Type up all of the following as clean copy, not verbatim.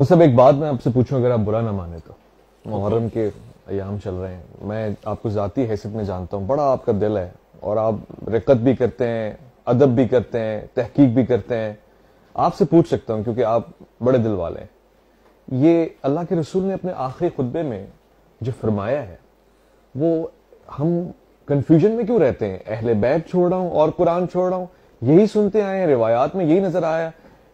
وہ سب ایک بات میں آپ سے پوچھوں، اگر آپ برا نہ مانے تو، محرم کے ایام چل رہے ہیں، میں آپ کو ذاتی حیثیت میں جانتا ہوں، بڑا آپ کا دل ہے اور آپ رقت بھی کرتے ہیں، ادب بھی کرتے ہیں، تحقیق بھی کرتے ہیں. آپ سے پوچھ سکتا ہوں کیونکہ آپ بڑے دل والے ہیں، یہ اللہ کے رسول نے اپنے آخری خطبے میں جو فرمایا ہے وہ ہم کنفیوژن میں کیوں رہتے ہیں؟ اہل بیت چھوڑ رہا ہوں اور قرآن چھوڑ رہا ہوں، یہی سنتے آئے ہیں، روایات میں یہی نظر آیا.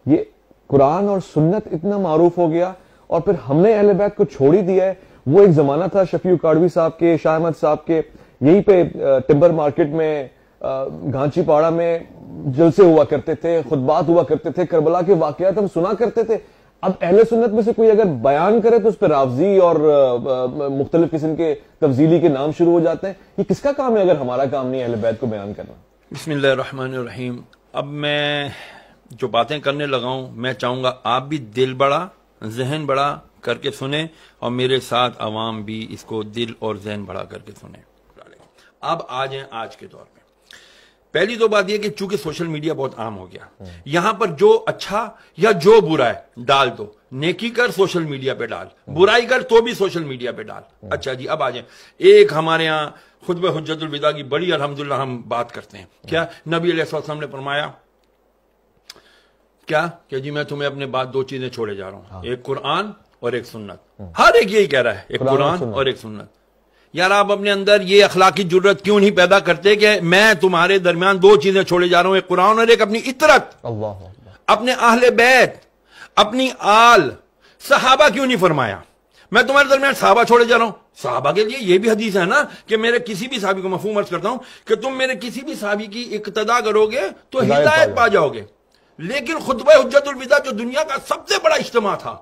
یہ قرآن اور سنت اتنا معروف ہو گیا اور پھر ہم نے اہل بیت کو چھوڑ ہی دیا ہے. وہ ایک زمانہ تھا شفیع کاڑوی صاحب کے، شاہ احمد صاحب کے، یہیں پہ ٹمبر مارکیٹ میں، گھانچی پاڑا میں جلسے ہوا کرتے تھے، خطبات ہوا کرتے تھے، کربلا کے واقعات ہم سنا کرتے تھے. اب اہل سنت میں سے کوئی اگر بیان کرے تو اس پہ رافضی اور مختلف قسم کے تفضیلی کے نام شروع ہو جاتے ہیں. یہ کس کا کام ہے اگر ہمارا کام نہیں اہل بیت کو بیان کرنا؟ بسم اللہ الرحمن الرحیم. اب میں جو باتیں کرنے لگا ہوں، میں چاہوں گا آپ بھی دل بڑا ذہن بڑا کر کے سنیں اور میرے ساتھ عوام بھی اس کو دل اور ذہن بڑا کر کے سنیں. اب آ جائیں آج کے دور میں. پہلی تو بات یہ کہ چونکہ سوشل میڈیا بہت عام ہو گیا، یہاں پر جو اچھا یا جو برا ہے ڈال دو. نیکی کر سوشل میڈیا پہ ڈال، برائی کر تو بھی سوشل میڈیا پہ ڈال. اچھا جی، اب آ جائیں. ایک ہمارے ہاں خطبہ حجت الوداع کی بڑی الحمدللہ ہم بات کرتے ہیں. کیا نبی علیہ السلام نے فرمایا کیا کہ جی میں تمہیں اپنے بعد دو چیزیں چھوڑے جا رہا ہوں، ایک قرآن اور ایک سنت. ہر ایک یہی کہہ رہا ہے، ایک قرآن اور ایک سنت. یار آپ اپنے اندر یہ اخلاقی جرت کیوں نہیں پیدا کرتے کہ میں تمہارے درمیان دو چیزیں چھوڑے جا رہا ہوں، ایک قرآن اور ایک اپنی اطرت، اپنے اہل بیت، اپنی آل. صحابہ کیوں نہیں فرمایا میں تمہارے درمیان صحابہ چھوڑے جا رہا ہوں؟ صحابہ کے لیے یہ بھی حدیث ہے نا کہ میرے کسی بھی صحابی کو مفہوم عرض کرتا ہوں کہ تم میرے کسی بھی صحابی کی اقتدا کرو گے تو ہدایت پا جاؤ گے. لیکن خطبہ حجت الوداع جو دنیا کا سب سے بڑا اجتماع تھا،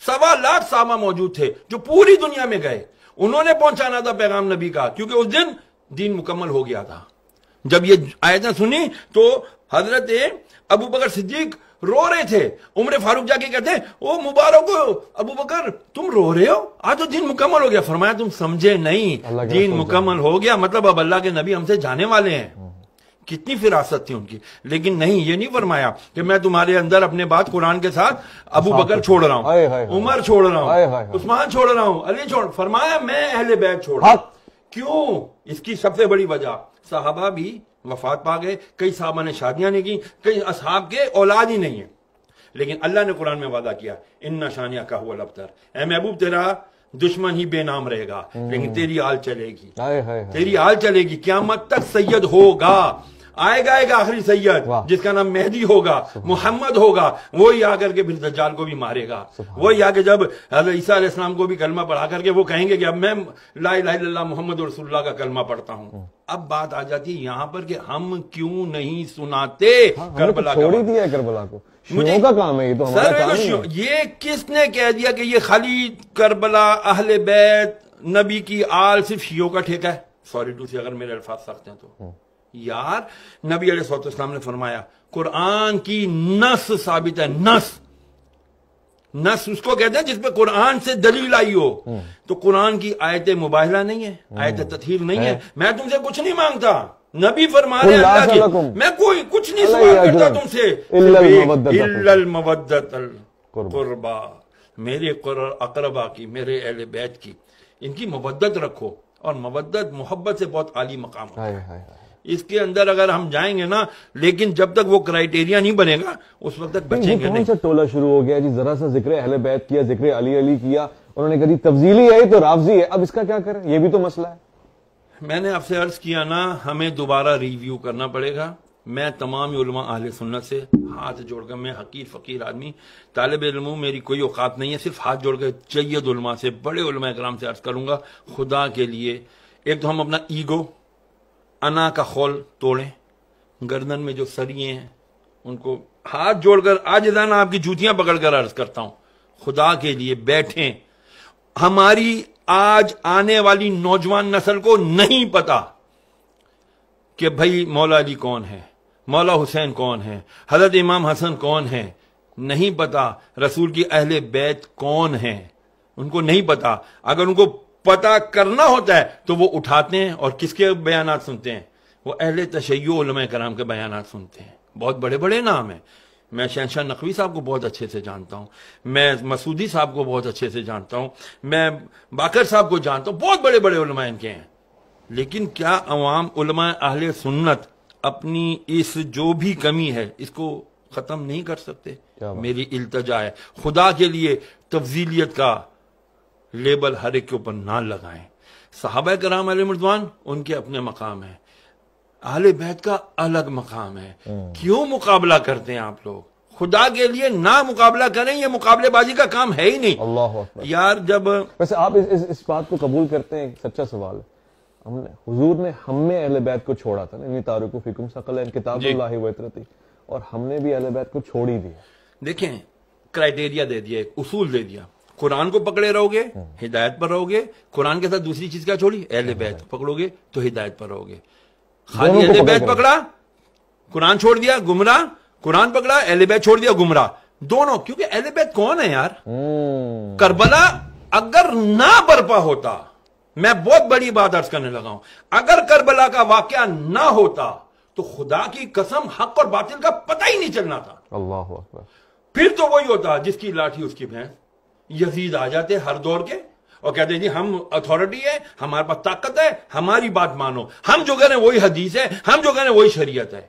1.25 لاکھ صحابہ موجود تھے جو پوری دنیا میں گئے، انہوں نے پہنچانا تھا پیغام نبی کا، کیونکہ اس دن دین مکمل ہو گیا تھا. جب یہ آیتیں سنی تو حضرت ابو بکر صدیق رو رہے تھے. عمر فاروق جا کے کہتے ہیں او مبارک ابو بکر تم رو رہے ہو، آج تو دین مکمل ہو گیا. فرمایا تم سمجھے نہیں، دین مکمل ہو گیا مطلب اب اللہ کے نبی ہم سے جانے والے ہیں. کتنی فراست تھی ان کی. لیکن نہیں، یہ نہیں فرمایا کہ میں تمہارے اندر اپنے بات قرآن کے ساتھ ابو بکر چھوڑ رہا ہوں، عمر چھوڑ رہا ہوں، عثمان چھوڑ رہا ہوں، علی چھوڑ. فرمایا میں اہل بیت چھوڑ رہا ہوں. کیوں؟ اس کی سب سے بڑی وجہ صحابہ بھی وفات پا گئے، کئی صحابہ نے شادیاں نہیں کی، کئی اصحاب کے اولاد ہی نہیں ہیں. لیکن اللہ نے قرآن میں وعدہ کیا ان شانیہ هو الابتر، اے محبوب تیرا دشمن ہی بے نام رہے گا لیکن تیری آل چلے گی، تیری آل چلے گی. قیامت تک سید ہوگا، آئے گا ایک آخری سید جس کا نام مہدی ہوگا، محمد ہوگا. وہی آ کر کے پھر دجال کو بھی مارے گا. وہی آ کے جب حضرت عیسیٰ علیہ السلام کو بھی کلمہ پڑھا کر کے وہ کہیں گے کہ اب میں لا الہ الا اللہ محمد رسول اللہ کا کلمہ پڑھتا ہوں. اب بات آ جاتی ہے یہاں پر کہ ہم کیوں نہیں سناتے کربلا کا. چھوڑ ہی دیا کربلا کو، شیعوں کا کام ہے یہ تو ہمارا کام نہیں ہے. یہ کس نے کہہ دیا کہ یہ خالی کربلا اہل بیت نبی کی آل صرف شیعوں کا ٹھیکہ ہے؟ سوری ٹو سی اگر میرے الفاظ سخت ہیں تو. یار نبی علیہ السلام نے فرمایا قرآن کی نص ثابت ہے. نص اس کو کہتے ہیں جس پہ قرآن سے دلیل آئی ہو. تو قرآن کی آیت مباہلہ نہیں ہے، آیت تطہیر نہیں ہے. میں تم سے کچھ نہیں مانگتا، نبی فرما رہے ہیں اللہ کی، میں کوئی کچھ نہیں سوال کرتا تم سے الا المودۃ القربا، میرے اقربا کی، میرے اہل بیت کی، ان کی مودت رکھو. اور مودت محبت سے بہت عالی مقام ہے. اس کے اندر اگر ہم جائیں گے نا، لیکن جب تک وہ کرائیٹیریا نہیں بنے گا اس وقت تک بچیں گے نہیں. کون سا ٹولہ شروع ہو گیا جی؟ ذرا سا ذکر اہل بیت کیا، ذکر علی کیا، انہوں نے کہا تفضیلی ہے تو رافضی ہے. اب اس کا کیا کریں؟ یہ بھی تو مسئلہ ہے. میں نے آپ سے عرض کیا نا ہمیں دوبارہ ریویو کرنا پڑے گا. میں تمام علماء اہل سنت سے ہاتھ جوڑ کر، میں حقیر فقیر آدمی طالب علم ہوں، میری کوئی اوقات نہیں ہے، صرف ہاتھ جوڑ کر جید علماء سے، بڑے علماء کرام سے عرض کروں گا خدا کے لیے، ایک تو ہم اپنا ایگو، انا کا خول توڑیں. گردن میں جو سریے ہیں ان کو ہاتھ جوڑ کر عاجزانہ آپ کی جوتیاں پکڑ کر عرض کرتا ہوں خدا کے لیے بیٹھیں. ہماری آج آنے والی نوجوان نسل کو نہیں پتا کہ بھائی مولا علی کون ہے، مولا حسین کون ہے، حضرت امام حسن کون ہے، نہیں پتا. رسول کی اہل بیت کون ہیں ان کو نہیں پتا. اگر ان کو پتا کرنا ہوتا ہے تو وہ اٹھاتے ہیں اور کس کے بیانات سنتے ہیں؟ وہ اہل تشیع علماء کرام کے بیانات سنتے ہیں. بہت بڑے بڑے نام ہیں. میں شہنشاہ نقوی صاحب کو بہت اچھے سے جانتا ہوں، میں مسعودی صاحب کو بہت اچھے سے جانتا ہوں، میں باقر صاحب کو جانتا ہوں، بہت بڑے بڑے علماء ان کے ہیں، لیکن کیا عوام علماء اہل سنت اپنی اس جو بھی کمی ہے اس کو ختم نہیں کر سکتے؟ میری التجا ہے خدا کے لیے تفضیلیت کا لیبل ہر ایک کے اوپر نہ لگائیں. صحابہ کرام علیہ رضوان ان کے اپنے مقام ہیں، اہل بیت کا الگ مقام ہے. کیوں مقابلہ کرتے ہیں آپ لوگ؟ خدا کے لیے نہ مقابلہ کریں، یہ مقابلے بازی کا کام ہے ہی نہیں. اللہ اکبر. یار جب ویسے آپ اس بات کو قبول کرتے ہیں؟ سچا سوال ہے. حضور نے ہم میں اہل بیت کو چھوڑا تھا نا، انی تارکو فیکم ثقلین کتاب اللہ و عترتی، اور ہم نے بھی اہل بیت کو چھوڑ ہی دیا. دیکھیں کرائٹیریا دے دیا، ایک اصول دے دیا، قرآن کو پکڑے رہو گے ہدایت پر رہو گے، قرآن کے ساتھ دوسری چیز کیا چھوڑی؟ اہل بیت پکڑو گے تو ہدایت پر رہو گے. خالی اہل بیت پکڑا قرآن چھوڑ دیا گمراہ، قرآن پکڑا اہل بیت چھوڑ دیا گمراہ. دونوں، کیونکہ اہل بیت کون ہے یار؟ کربلا اگر نہ برپا ہوتا، میں بہت بڑی بات عرض کرنے لگا ہوں، اگر کربلا کا واقعہ نہ ہوتا تو خدا کی قسم حق اور باطل کا پتہ ہی نہیں چلنا تھا. اللہ اکبر. پھر تو وہی ہوتا جس کی لاٹھی اس کی بھینس. یزید آ جاتے ہر دور کے اور کہتے جی ہم اتھارٹی ہے، ہمارے پاس طاقت ہے، ہماری بات مانو، ہم جو کریں وہی حدیث ہے، ہم جو کریں وہی شریعت ہے.